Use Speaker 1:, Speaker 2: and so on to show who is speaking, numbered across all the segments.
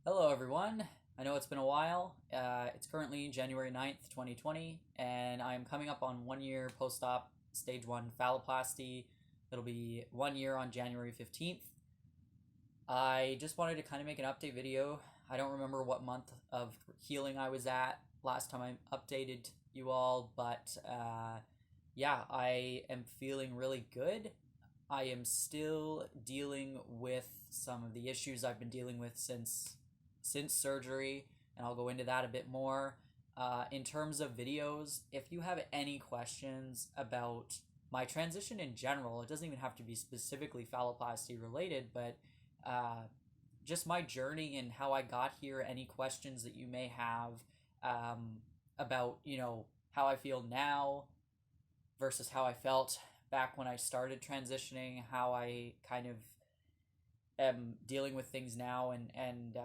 Speaker 1: Hello, everyone. I know it's been a while. It's currently January 9th, 2020, and I'm coming up on 1 year post op stage 1 phalloplasty. It'll be 1 year on January 15th. I just wanted to kind of make an update video. I don't remember what month of healing I was at last time I updated you all, but yeah, I am feeling really good. I am still dealing with some of the issues I've been dealing with since surgery, and I'll go into that a bit more. In terms of videos, if you have any questions about my transition in general, it doesn't even have to be specifically phalloplasty related, but uh, just my journey and how I got here, any questions that you may have about, how I feel now versus how I felt back when I started transitioning, how I kind of am dealing with things now and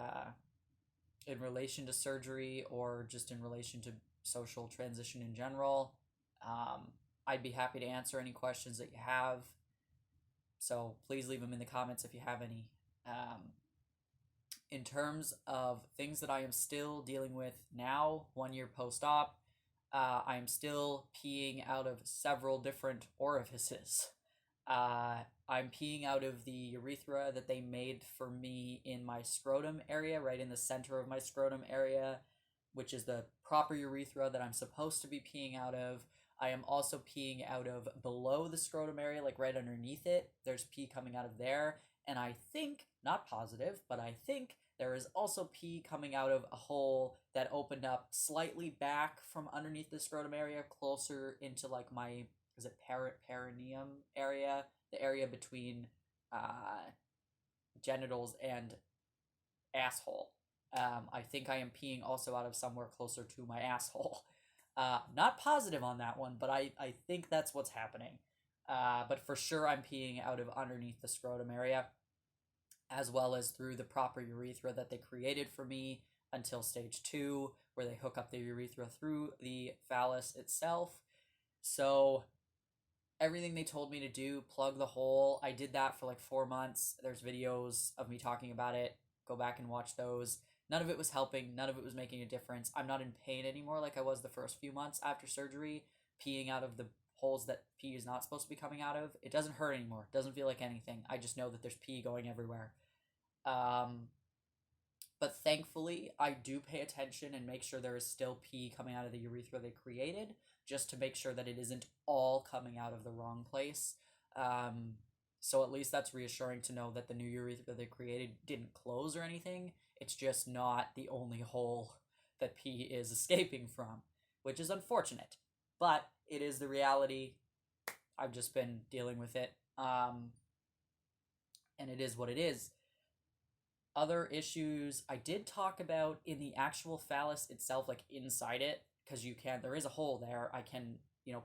Speaker 1: in relation to surgery or just in relation to social transition in general. Um, I'd be happy to answer any questions that you have. So please leave them in the comments if you have any. In terms of things that I am still dealing with now, 1 year post op, I am still peeing out of several different orifices. I'm peeing out of the urethra that they made for me in my scrotum area, right in the center of my scrotum area, which is the proper urethra that I'm supposed to be peeing out of. I am also peeing out of below the scrotum area, like right underneath it. There's pee coming out of there. And I think, not positive, but I think there is also pee coming out of a hole that opened up slightly back from underneath the scrotum area, closer into like my, is it perineum area? The area between genitals and asshole. I think I am peeing also out of somewhere closer to my asshole. Not positive on that one, but I think that's what's happening. But for sure, I'm peeing out of underneath the scrotum area, as well as through the proper urethra that they created for me until stage 2, where they hook up the urethra through the phallus itself. So everything they told me to do, plug the hole. I did that for like 4 months. There's videos of me talking about it. Go back and watch those. None of it was helping. None of it was making a difference. I'm not in pain anymore like I was the first few months after surgery, peeing out of the holes that pee is not supposed to be coming out of. It doesn't hurt anymore. It doesn't feel like anything. I just know that there's pee going everywhere. Um, but thankfully, I do pay attention and make sure there is still pee coming out of the urethra they created, just to make sure that it isn't all coming out of the wrong place. Um, so at least that's reassuring to know that the new urethra they created didn't close or anything. It's just not the only hole that pee is escaping from, which is unfortunate. But it is the reality. I've just been dealing with it. And it is what it is. Other issues I did talk about in the actual phallus itself, like inside it, because there is a hole there. I can,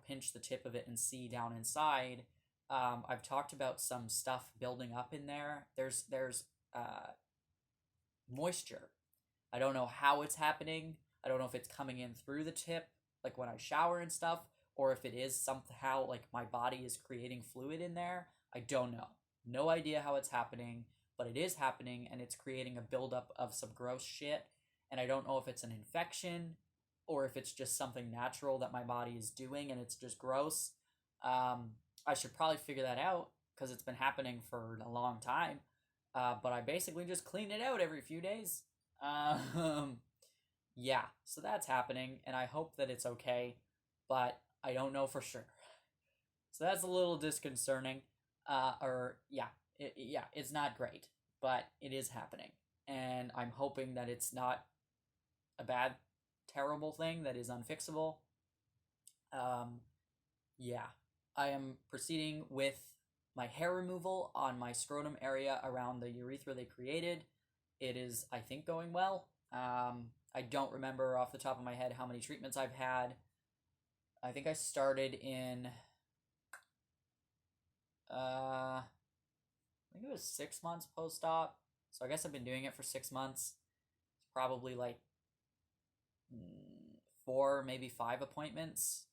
Speaker 1: pinch the tip of it and see down inside. I've talked about some stuff building up in there. There's moisture. I don't know how it's happening. I don't know if it's coming in through the tip, like when I shower and stuff, or if it is somehow like my body is creating fluid in there. I don't know. No idea how it's happening, but it is happening, and it's creating a buildup of some gross shit. And I don't know if it's an infection or if it's just something natural that my body is doing and it's just gross. I should probably figure that out because it's been happening for a long time. But I basically just clean it out every few days. Yeah, so that's happening, and I hope that it's okay, but I don't know for sure. So that's a little disconcerting. Yeah, it's not great, but it is happening, and I'm hoping that it's not a bad, terrible thing that is unfixable. Um, yeah, I am proceeding with my hair removal on my scrotum area around the urethra they created. It is, I think, going well. I don't remember off the top of my head how many treatments I've had. I think I started in, I think it was 6 months post-op. So I guess I've been doing it for 6 months. It's probably like 4, maybe 5 appointments,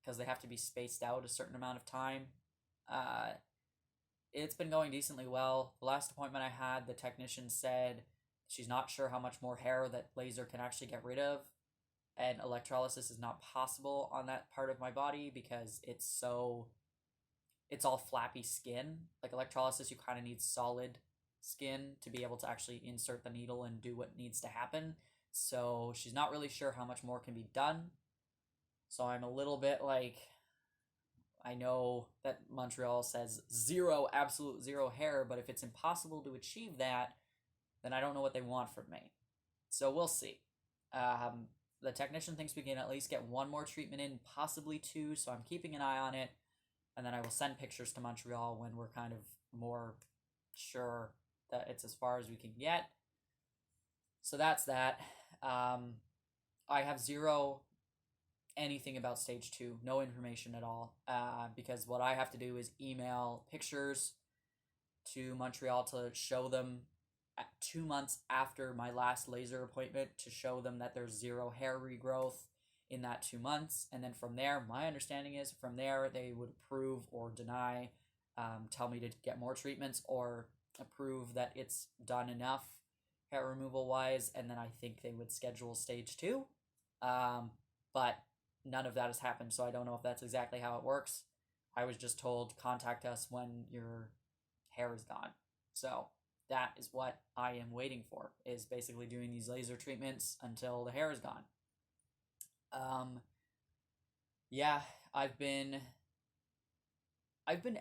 Speaker 1: because they have to be spaced out a certain amount of time. It's been going decently well. The last appointment I had, the technician said She's not sure how much more hair that laser can actually get rid of, and electrolysis is not possible on that part of my body because it's all flappy skin. Like electrolysis, you kind of need solid skin to be able to actually insert the needle and do what needs to happen. So she's not really sure how much more can be done. So I'm a little bit like, I know that Montreal says zero, absolute zero hair, but if it's impossible to achieve that, then I don't know what they want from me. So we'll see. The technician thinks we can at least get one more treatment in, possibly two, so I'm keeping an eye on it. And then I will send pictures to Montreal when we're kind of more sure that it's as far as we can get. So that's that. I have zero anything about stage 2, no information at all, because what I have to do is email pictures to Montreal to show them at 2 months after my last laser appointment, to show them that there's zero hair regrowth in that 2 months. And then from there, my understanding is from there they would approve or deny, tell me to get more treatments, or approve that it's done enough hair removal wise, and then I think they would schedule stage 2. But none of that has happened, so I don't know if that's exactly how it works. I was just told, contact us when your hair is gone. So that is what I am waiting for, is basically doing these laser treatments until the hair is gone. Yeah, I've been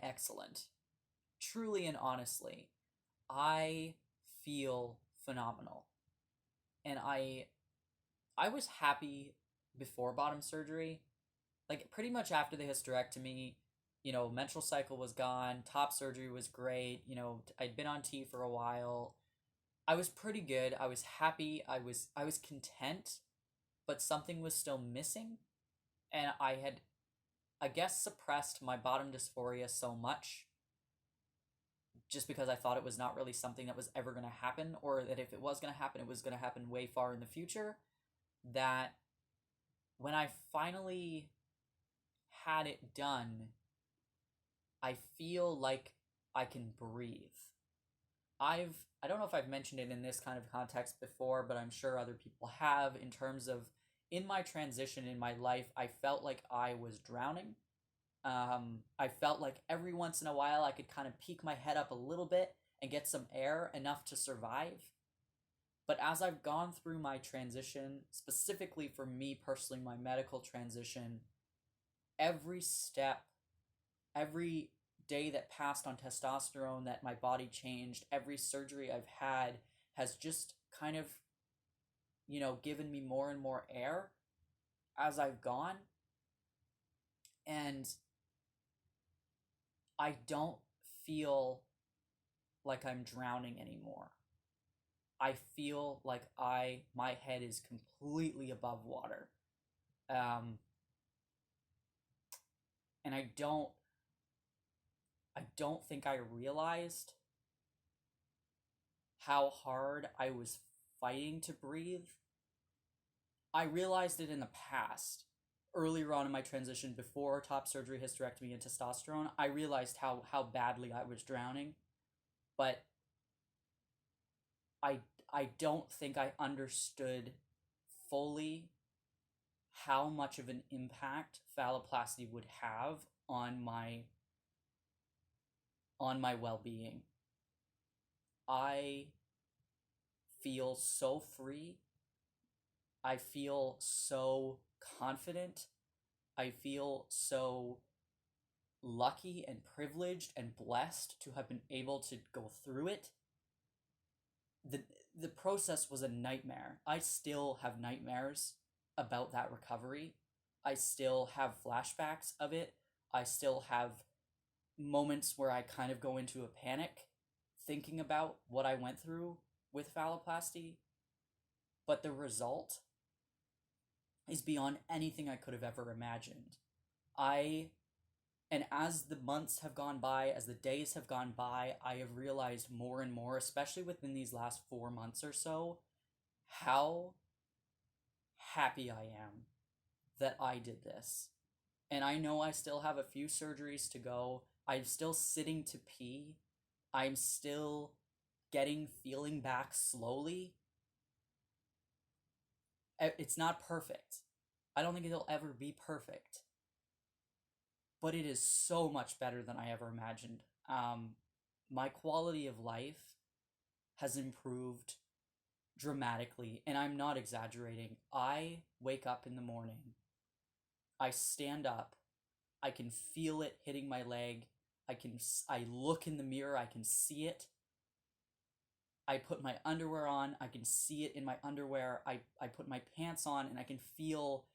Speaker 1: excellent. Truly and honestly, I feel phenomenal. And I was happy before bottom surgery. Like, pretty much after the hysterectomy, menstrual cycle was gone, top surgery was great, I'd been on T for a while. I was pretty good. I was happy. I was content, but something was still missing. And I had, I guess, suppressed my bottom dysphoria so much just because I thought it was not really something that was ever going to happen, or that if it was going to happen, it was going to happen way far in the future, that when I finally had it done, I feel like I can breathe. I don't know if I've mentioned it in this kind of context before, but I'm sure other people have, in terms of, in my transition in my life, I felt like I was drowning. I felt like every once in a while I could kind of peek my head up a little bit and get some air, enough to survive. But as I've gone through my transition, specifically for me personally, my medical transition, every step, every day that passed on testosterone, that my body changed, every surgery I've had has just kind of, given me more and more air as I've gone. And I don't feel like I'm drowning anymore. I feel like my head is completely above water. And I don't think I realized how hard I was fighting to breathe. I realized it in the past, earlier on in my transition, before top surgery, hysterectomy, and testosterone. I realized how badly I was drowning, but I don't think I understood fully how much of an impact phalloplasty would have on my well-being. I feel so free. I feel so confident. I feel so lucky and privileged and blessed to have been able to go through it. The process was a nightmare. I still have nightmares about that recovery. I still have flashbacks of it. I still have moments where I kind of go into a panic thinking about what I went through with phalloplasty. But the result is beyond anything I could have ever imagined. And as the months have gone by, as the days have gone by, I have realized more and more, especially within these last 4 months or so, how happy I am that I did this. And I know I still have a few surgeries to go. I'm still sitting to pee. I'm still getting feeling back slowly. It's not perfect. I don't think it'll ever be perfect, but it is so much better than I ever imagined. My quality of life has improved dramatically, and I'm not exaggerating. I wake up in the morning, I stand up, I can feel it hitting my leg. I look in the mirror, I can see it. I put my underwear on, I can see it in my underwear. I put my pants on and I can feel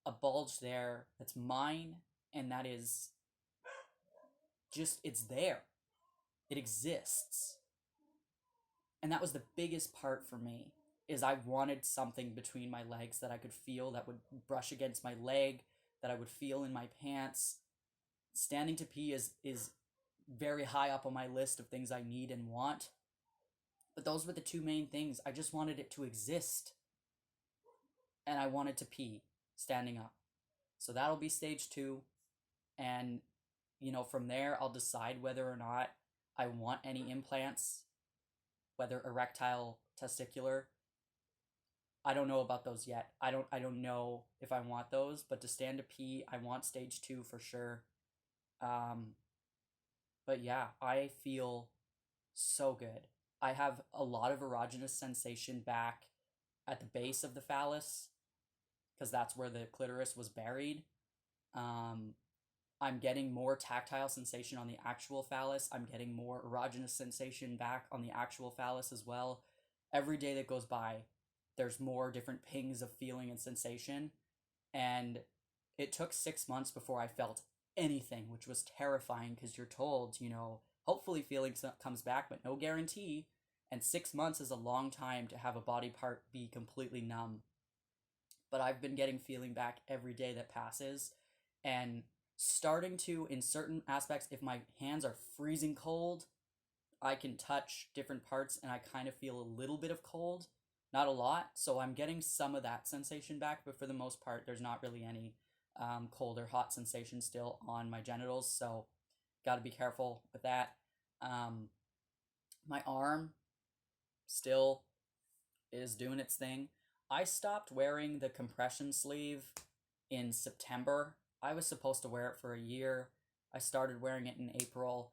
Speaker 1: a bulge there that's mine, and that is just, it's there. It exists. And that was the biggest part for me, is I wanted something between my legs that I could feel, that would brush against my leg, that I would feel in my pants. Standing to pee is very high up on my list of things I need and want. But those were the two main things. I just wanted it to exist. And I wanted to pee standing up. So that'll be stage 2. And, from there, I'll decide whether or not I want any implants, whether erectile, testicular. I don't know about those yet. I don't know if I want those, but to stand to pee, I want stage 2 for sure. But yeah, I feel so good. I have a lot of erogenous sensation back at the base of the phallus, because that's where the clitoris was buried. I'm getting more tactile sensation on the actual phallus. I'm getting more erogenous sensation back on the actual phallus as well. Every day that goes by, there's more different pings of feeling and sensation. And it took 6 months before I felt anything, which was terrifying, because you're told, hopefully feeling comes back, but no guarantee. And 6 months is a long time to have a body part be completely numb. But I've been getting feeling back every day that passes, and starting to, in certain aspects, if my hands are freezing cold, I can touch different parts and I kind of feel a little bit of cold, not a lot. So I'm getting some of that sensation back, but for the most part, there's not really any cold or hot sensation still on my genitals. So got to be careful with that. My arm still is doing its thing. I stopped wearing the compression sleeve in September. I was supposed to wear it for a year. I started wearing it in April.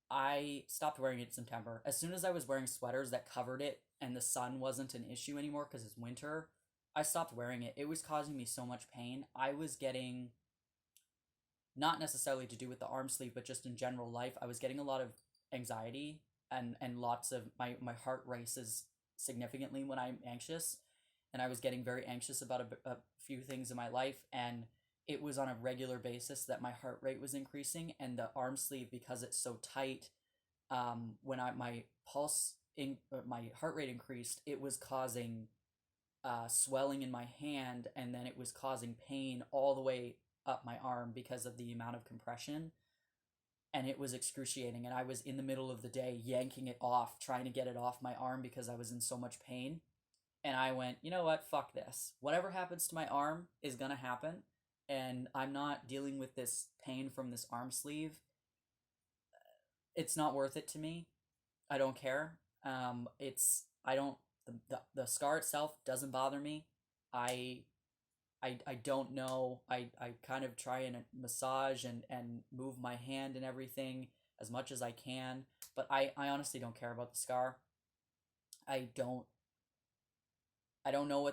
Speaker 1: I stopped wearing it in September. As soon as I was wearing sweaters that covered it and the sun wasn't an issue anymore because it's winter, I stopped wearing it. It was causing me so much pain. I was getting, not necessarily to do with the arm sleeve, but just in general life, I was getting a lot of anxiety, and lots of, my heart races significantly when I'm anxious. And I was getting very anxious about a few things in my life, and it was on a regular basis that my heart rate was increasing. And the arm sleeve, because it's so tight, when my heart rate increased, it was causing swelling in my hand, and then it was causing pain all the way up my arm because of the amount of compression. And it was excruciating, and I was in the middle of the day yanking it off, trying to get it off my arm because I was in so much pain. And I went, you know what, fuck this. Whatever happens to my arm is gonna happen, and I'm not dealing with this pain from this arm sleeve. It's not worth it to me. I don't care. The scar itself doesn't bother me. I don't know. I kind of try and massage and move my hand and everything as much as I can, but I honestly don't care about the scar. I don't know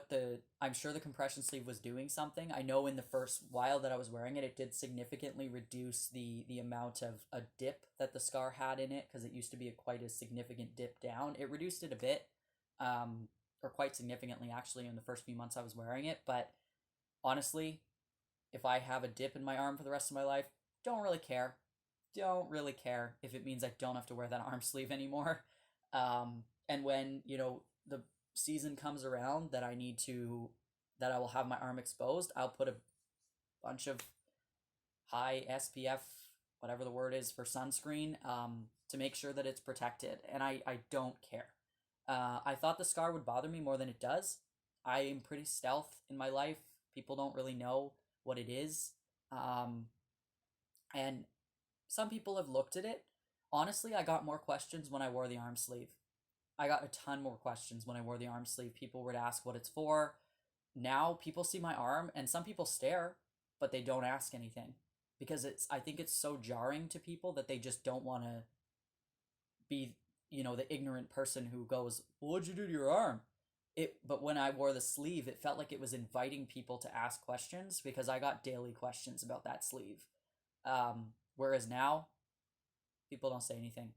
Speaker 1: I'm sure the compression sleeve was doing something. I know in the first while that I was wearing it, it did significantly reduce the amount of a dip that the scar had in it, because it used to be quite a significant dip down. It reduced it a bit, or quite significantly actually, in the first few months I was wearing it. But honestly, if I have a dip in my arm for the rest of my life, don't really care. Don't really care if it means I don't have to wear that arm sleeve anymore. And when, the season comes around that I will have my arm exposed, I'll put a bunch of high SPF, whatever the word is for sunscreen, to make sure that it's protected. And I don't care. I thought the scar would bother me more than it does. I am pretty stealth in my life. People don't really know what it is. And some people have looked at it. Honestly, I got more questions when I wore the arm sleeve. I got a ton more questions when I wore the arm sleeve. People would ask what it's for. Now people see my arm and some people stare, but they don't ask anything because I think it's so jarring to people that they just don't want to be, the ignorant person who goes, well, "What'd you do to your arm?" But when I wore the sleeve, it felt like it was inviting people to ask questions because I got daily questions about that sleeve. Whereas now, people don't say anything.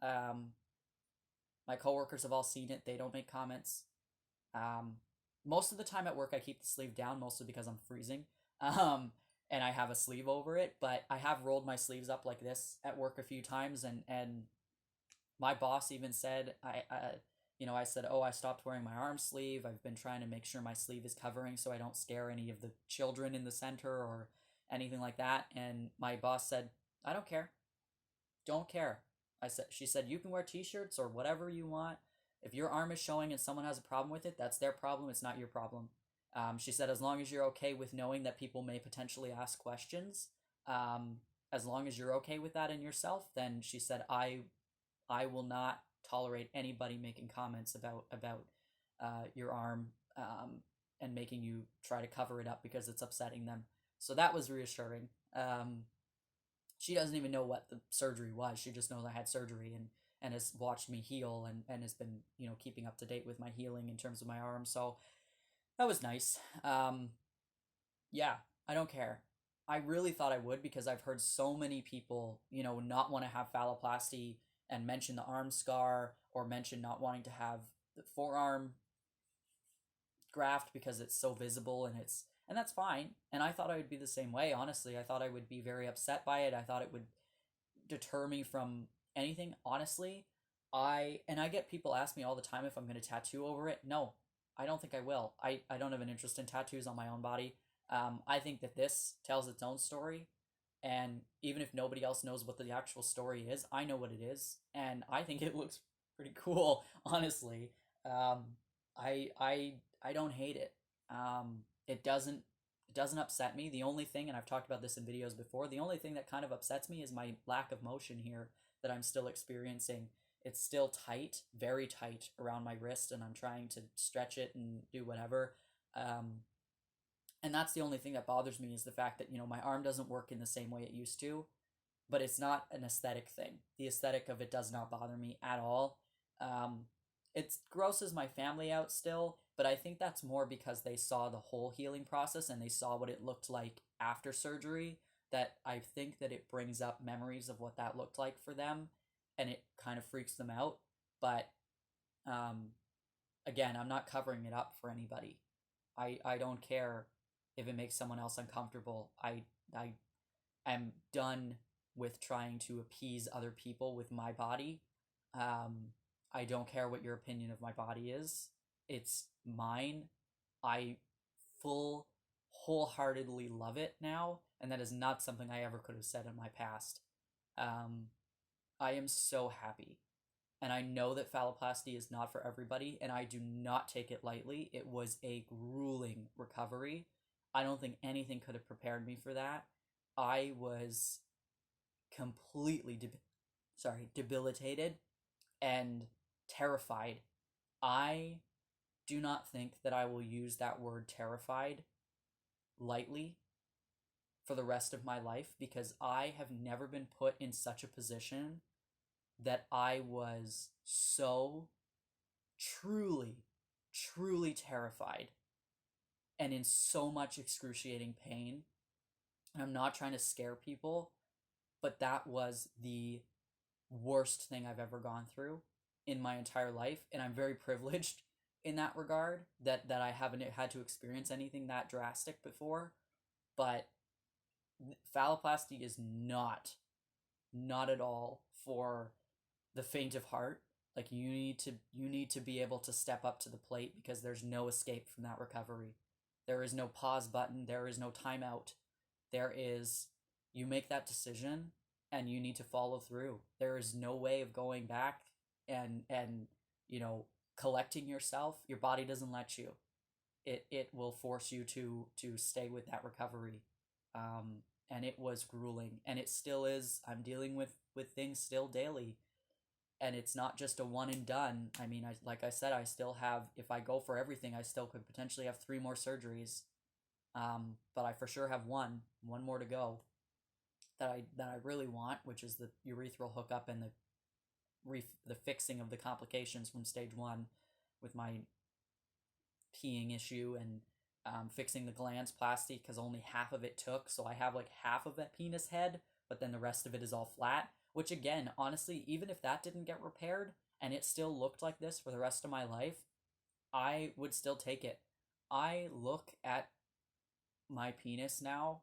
Speaker 1: Um, my coworkers have all seen it. They don't make comments. Um, Most of the time at work, I keep the sleeve down, mostly because I'm freezing. And I have a sleeve over it, but I have rolled my sleeves up like this at work a few times, and my boss even said, I said, oh, I stopped wearing my arm sleeve. I've been trying to make sure my sleeve is covering so I don't scare any of the children in the center or anything like that. And my boss said, I don't care. Don't care. She said, you can wear t-shirts or whatever you want. If your arm is showing and someone has a problem with it, that's their problem. It's not your problem. She said, as long as you're okay with knowing that people may potentially ask questions, as long as you're okay with that in yourself, then she said, I will not tolerate anybody making comments about your arm, and making you try to cover it up because it's upsetting them. So that was reassuring. She doesn't even know what the surgery was. She just knows I had surgery and has watched me heal and has been, keeping up to date with my healing in terms of my arm. So that was nice. Yeah, I don't care. I really thought I would because I've heard so many people, not want to have phalloplasty and mention the arm scar or mention not wanting to have the forearm graft because it's so visible and that's fine. And I thought I would be the same way, honestly. I thought I would be very upset by it. I thought it would deter me from anything, honestly. I get people ask me all the time if I'm going to tattoo over it. No, I don't think I will. I don't have an interest in tattoos on my own body. I think that this tells its own story. And even if nobody else knows what the actual story is, I know what it is. And I think it looks pretty cool, honestly. I don't hate it. It doesn't upset me. The only thing, and I've talked about this in videos before, the only thing that kind of upsets me is my lack of motion here that I'm still experiencing. It's still tight, very tight around my wrist, and I'm trying to stretch it and do whatever. And that's the only thing that bothers me is the fact that, my arm doesn't work in the same way it used to, but it's not an aesthetic thing. The aesthetic of it does not bother me at all. It grosses my family out still, but I think that's more because they saw the whole healing process and they saw what it looked like after surgery, that I think that it brings up memories of what that looked like for them, and it kind of freaks them out. But again, I'm not covering it up for anybody. I don't care if it makes someone else uncomfortable. I am done with trying to appease other people with my body. I don't care what your opinion of my body is. It's mine. I wholeheartedly love it now, and that is not something I ever could have said in my past. I am so happy. And I know that phalloplasty is not for everybody, and I do not take it lightly. It was a grueling recovery. I don't think anything could have prepared me for that. I was completely debilitated and terrified. I do not think that I will use that word terrified lightly for the rest of my life, because I have never been put in such a position that I was so truly, truly terrified and in so much excruciating pain. And I'm not trying to scare people, but that was the worst thing I've ever gone through in my entire life. And I'm very privileged in that regard that I haven't had to experience anything that drastic before. But phalloplasty is not at all for the faint of heart. Like, you need to be able to step up to the plate, because there's no escape from that recovery. There is no pause button. There is no timeout. You make that decision and you need to follow through. There is no way of going back and collecting yourself. Your body doesn't let you. It will force you to stay with that recovery. And it was grueling, and it still is. I'm dealing with things still daily. and it's not just a one and done. I mean, like I said, I still have, if I go for everything, I still could potentially have 3 more surgeries. But I for sure have one more to go that I really want, which is the urethral hookup and the fixing of the complications from stage 1 with my peeing issue, and fixing the glans plasty, because only half of it took. So I have like half of a penis head, but then the rest of it is all flat. Which again, honestly, even if that didn't get repaired and it still looked like this for the rest of my life, I would still take it. I look at my penis now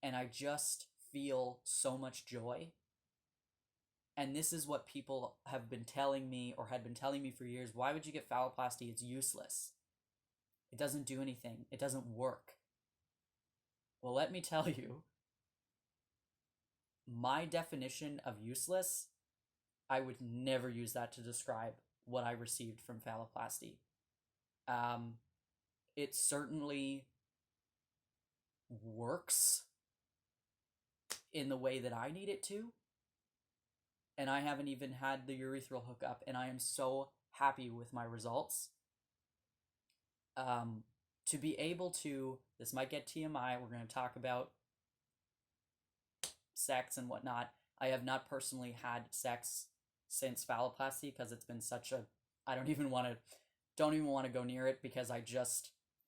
Speaker 1: and I just feel so much joy. And this is what people have been telling me, or had been telling me for years. Why would you get phalloplasty? It's useless. It doesn't do anything. It doesn't work. Well, let me tell you, my definition of useless, I would never use that to describe what I received from phalloplasty. It certainly works in the way that I need it to. And I haven't even had the urethral hookup, and I am so happy with my results. To be able to, this might get TMI, we're going to talk about sex and whatnot. I have not personally had sex since phalloplasty, because it's been such a, I don't even want to go near it, because I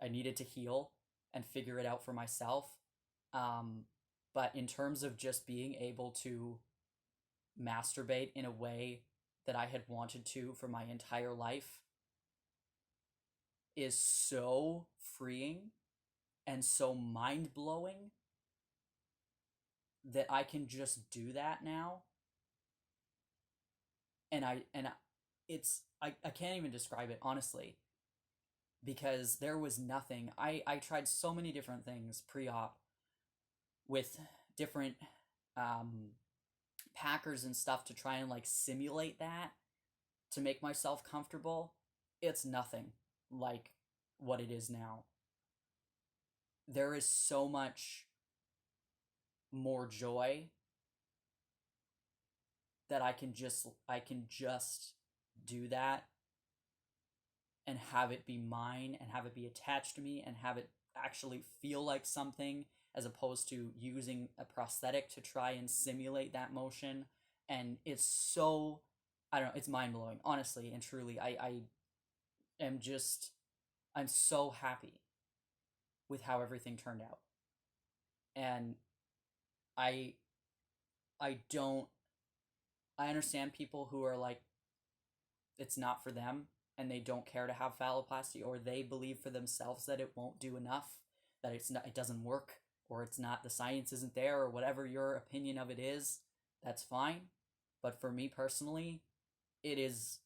Speaker 1: needed to heal and figure it out for myself. But in terms of just being able to masturbate in a way that I had wanted to for my entire life is so freeing and so mind-blowing that I can just do that now. And I can't even describe it, honestly, because there was nothing. I tried so many different things pre-op with different packers and stuff to try and like simulate that, to make myself comfortable. It's nothing like what it is now. There is so much more joy that I can just do that and have it be mine, and have it be attached to me, and have it actually feel like something, as opposed to using a prosthetic to try and simulate that motion. And it's so, I don't know, it's mind-blowing, honestly and truly. I'm so happy with how everything turned out. And I understand people who are like, it's not for them, and they don't care to have phalloplasty, or they believe for themselves that it won't do enough, that it doesn't work, or it's not, the science isn't there, or whatever your opinion of it is. That's fine. But for me personally, it is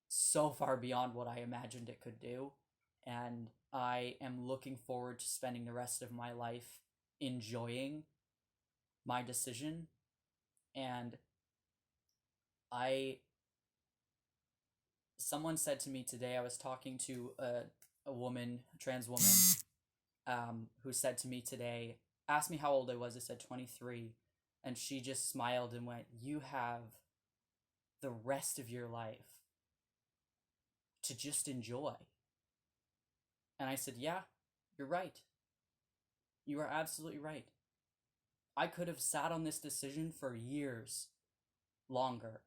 Speaker 1: so far beyond what I imagined it could do. And I am looking forward to spending the rest of my life enjoying my decision. And someone said to me today, I was talking to a woman, a trans woman, who said to me today, asked me how old I was. I said 23. And she just smiled and went, "You have the rest of your life to just enjoy." And I said, "Yeah, you're right. You are absolutely right. I could have sat on this decision for years longer.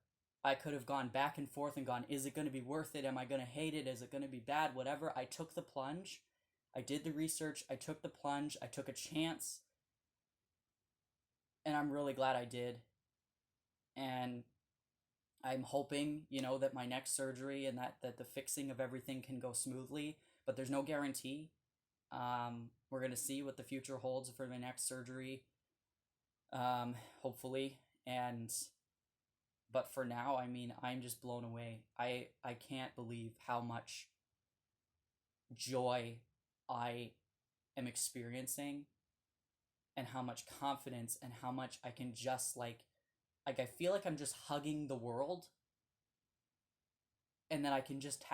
Speaker 1: I could have gone back and forth and gone, is it going to be worth it? Am I going to hate it? Is it going to be bad? Whatever. I took the plunge. I did the research. I took the plunge. I took a chance. And I'm really glad I did. And I'm hoping, that my next surgery and that the fixing of everything can go smoothly. But there's no guarantee. We're going to see what the future holds for my next surgery. Hopefully. But for now, I mean, I'm just blown away. I can't believe how much joy I am experiencing, and how much confidence, and how much I can just like I feel like I'm just hugging the world, and then I can just tap